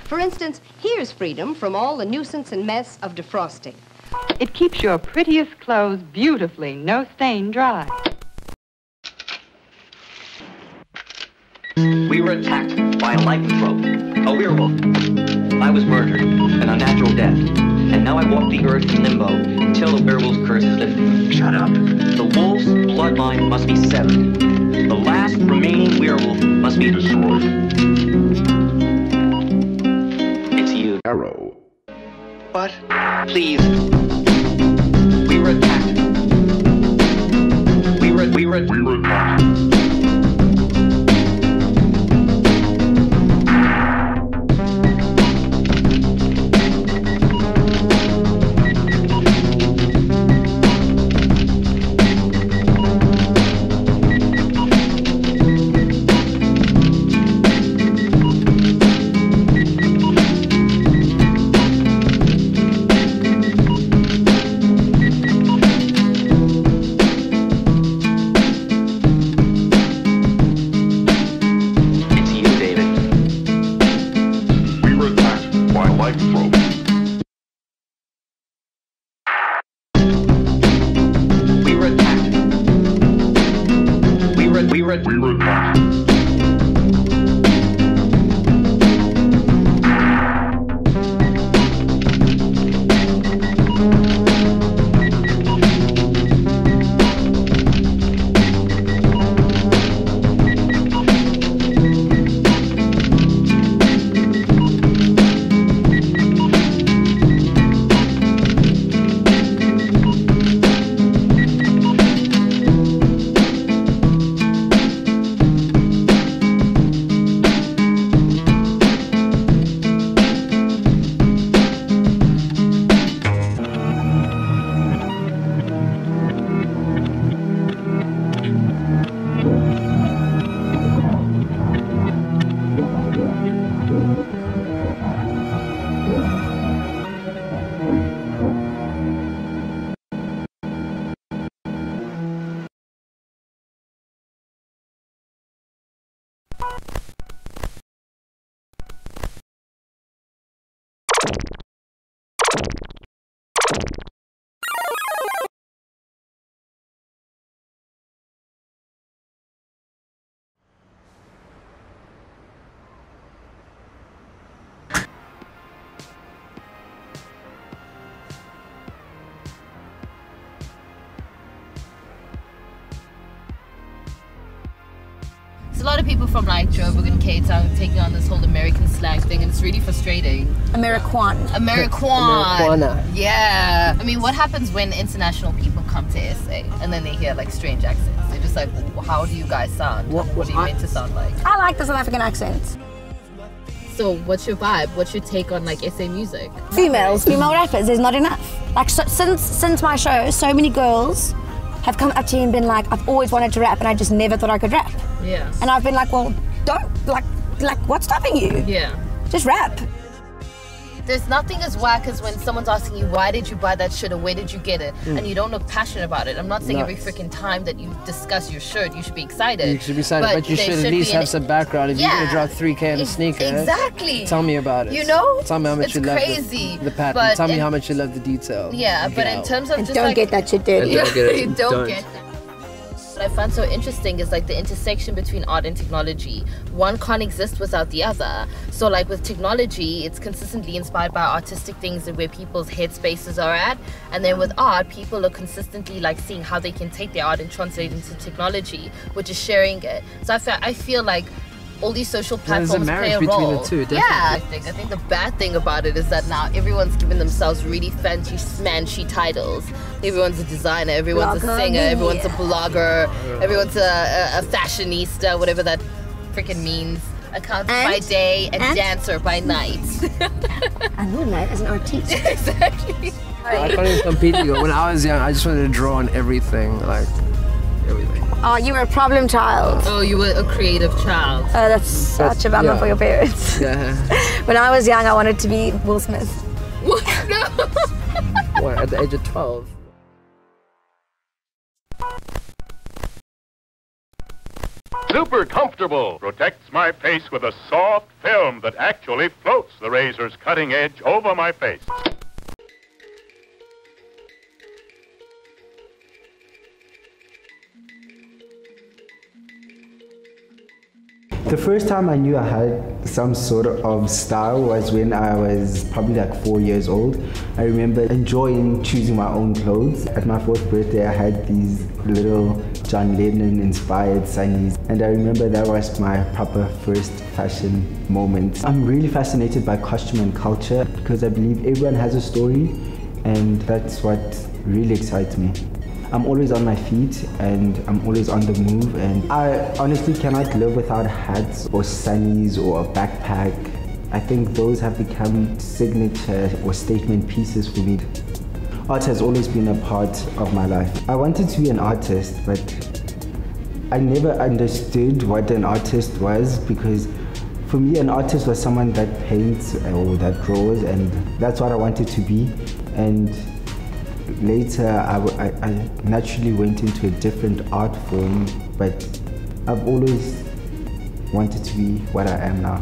For instance, here's freedom from all the nuisance and mess of defrosting. It keeps your prettiest clothes beautifully, no stain dry. We were attacked by a lycanthrope, a werewolf. I was murdered, an unnatural death. And now I walk the earth in limbo until the werewolf's curse is lifted. Shut up. The wolf's bloodline must be severed. The last remaining werewolf must be destroyed. It's you, Arrow. What? Please. We were attacked. We were attacked. A lot of people from like Joburg and Cape Town taking on this whole American slang thing, and it's really frustrating. Americana. Yeah. I mean, what happens when international people come to SA and then they hear like strange accents? They're just like, how do you guys sound? What are you meant to sound like? I like the South African accent. So what's your vibe? What's your take on like SA music? Female rappers, there's not enough. Like since my show, so many girls have come up to me and been like, I've always wanted to rap and I just never thought I could rap. Yeah. And I've been like, well, don't, like what's stopping you? Yeah. Just rap. There's nothing as whack as when someone's asking you, why did you buy that shirt or where did you get it? And you don't look passionate about it. I'm not saying every freaking time that you discuss your shirt, you should be excited. You should be excited, but you should at least have some background. If you're going to drop 3K on a sneaker, exactly. Tell me about it. You know? Tell me how much you love the pattern. Tell me how much you love the detail. Yeah, but in terms of just don't like... get that shit dirty. Don't get that. What I find so interesting is like the intersection between art and technology. One can't exist without the other. So like with technology, it's consistently inspired by artistic things and where people's headspaces are at. And then with art, people are consistently like seeing how they can take their art and translate into technology, which is sharing it. So I feel like all these social platforms play a role. Between the two, definitely. Yeah, I think the bad thing about it is that now everyone's giving themselves really fancy, smanchy titles. Everyone's a designer, everyone's a singer, everyone's a blogger, everyone's a fashionista, whatever that freaking means. Accountant by day and dancer by night. And moonlight as an artiste. Exactly. I can't even compete with you. When I was young, I just wanted to draw on everything, like everything. Oh, you were a problem child. Oh, you were a creative child. Oh, that's such a bummer for your parents. Yeah. When I was young, I wanted to be Will Smith. What? No. What, at the age of 12? Super comfortable. Protects my face with a soft film that actually floats the razor's cutting edge over my face. The first time I knew I had some sort of style was when I was probably like 4 years old. I remember enjoying choosing my own clothes. At my 4th birthday, I had these little John Lennon inspired sunnies, and I remember that was my proper first fashion moment. I'm really fascinated by costume and culture because I believe everyone has a story, and that's what really excites me. I'm always on my feet and I'm always on the move, and I honestly cannot live without hats or sunnies or a backpack. I think those have become signature or statement pieces for me. Art has always been a part of my life. I wanted to be an artist, but I never understood what an artist was, because for me an artist was someone that paints or that draws, and that's what I wanted to be. And later, I naturally went into a different art form, but I've always wanted to be what I am now.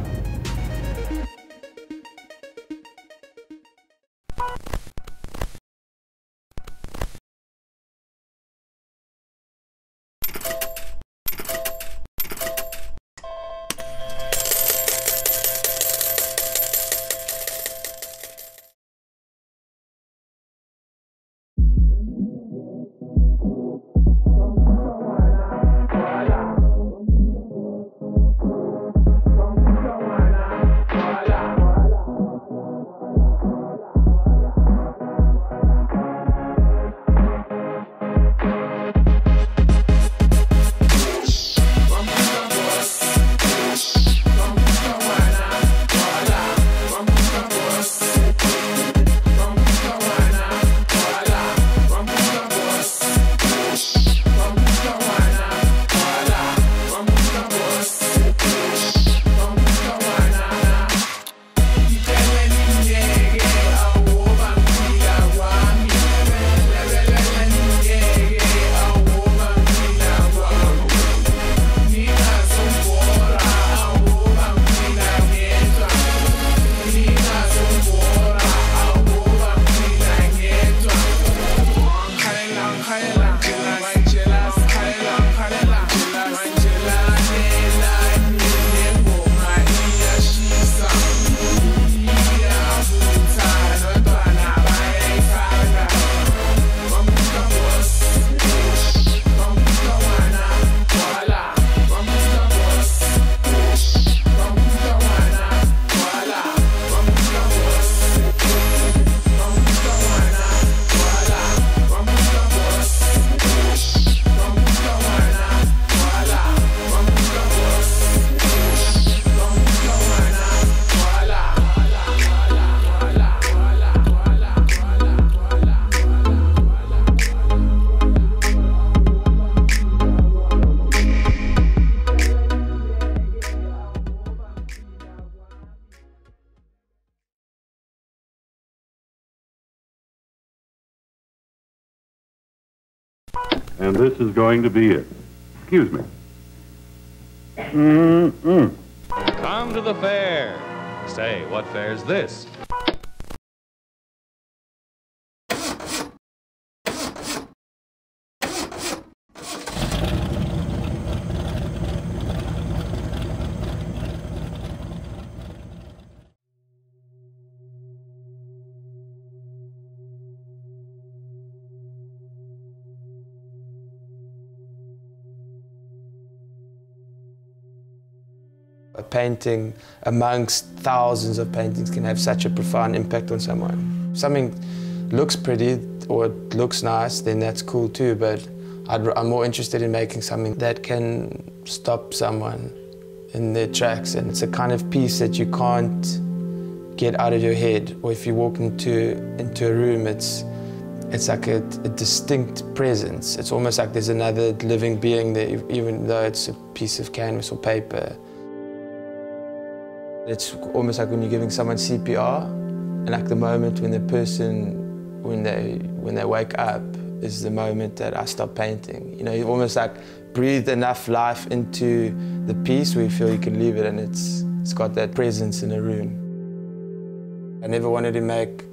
And this is going to be it. Excuse me. Come to the fair. Say, what fair's this? A painting amongst thousands of paintings can have such a profound impact on someone. Something looks pretty or it looks nice, then that's cool too, but I'm more interested in making something that can stop someone in their tracks, and it's a kind of piece that you can't get out of your head. Or if you walk into a room, it's like a distinct presence. It's almost like there's another living being there, even though it's a piece of canvas or paper. It's almost like when you're giving someone CPR, and like the moment when the person, when they wake up, is the moment that I stop painting. You know, you almost like breathe enough life into the piece where you feel you can leave it, and it's got that presence in a room. I never wanted to make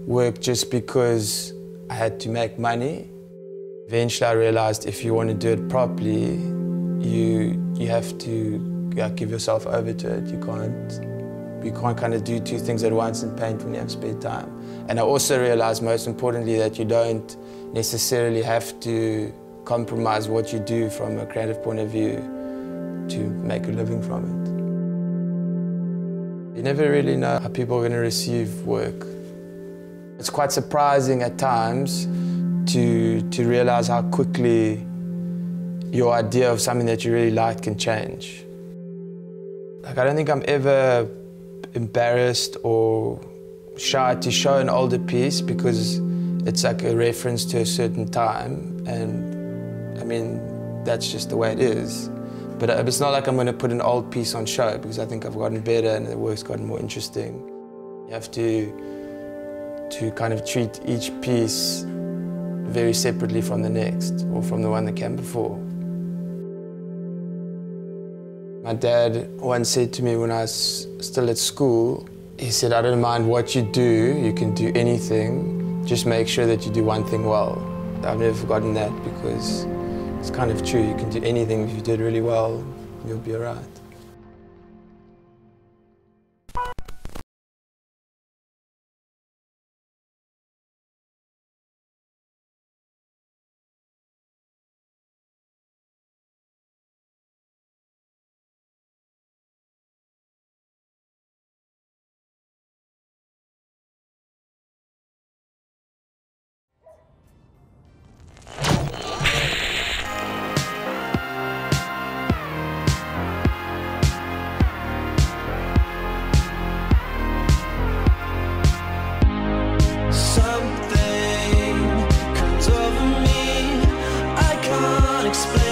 work just because I had to make money. Eventually I realized if you want to do it properly, you have to give yourself over to it. You can't kind of do two things at once and paint when you have spare time. And I also realized, most importantly, that you don't necessarily have to compromise what you do from a creative point of view to make a living from it. You never really know how people are going to receive work. It's quite surprising at times to realize how quickly your idea of something that you really like can change. Like, I don't think I'm ever embarrassed or shy to show an older piece because it's like a reference to a certain time, and I mean, that's just the way it is. But it's not like I'm going to put an old piece on show, because I think I've gotten better and the work's gotten more interesting. You have to kind of treat each piece very separately from the next, or from the one that came before. My dad once said to me when I was still at school, he said, I don't mind what you do, you can do anything, just make sure that you do one thing well. I've never forgotten that, because it's kind of true. You can do anything. If you do it really well, you'll be all right. Explain.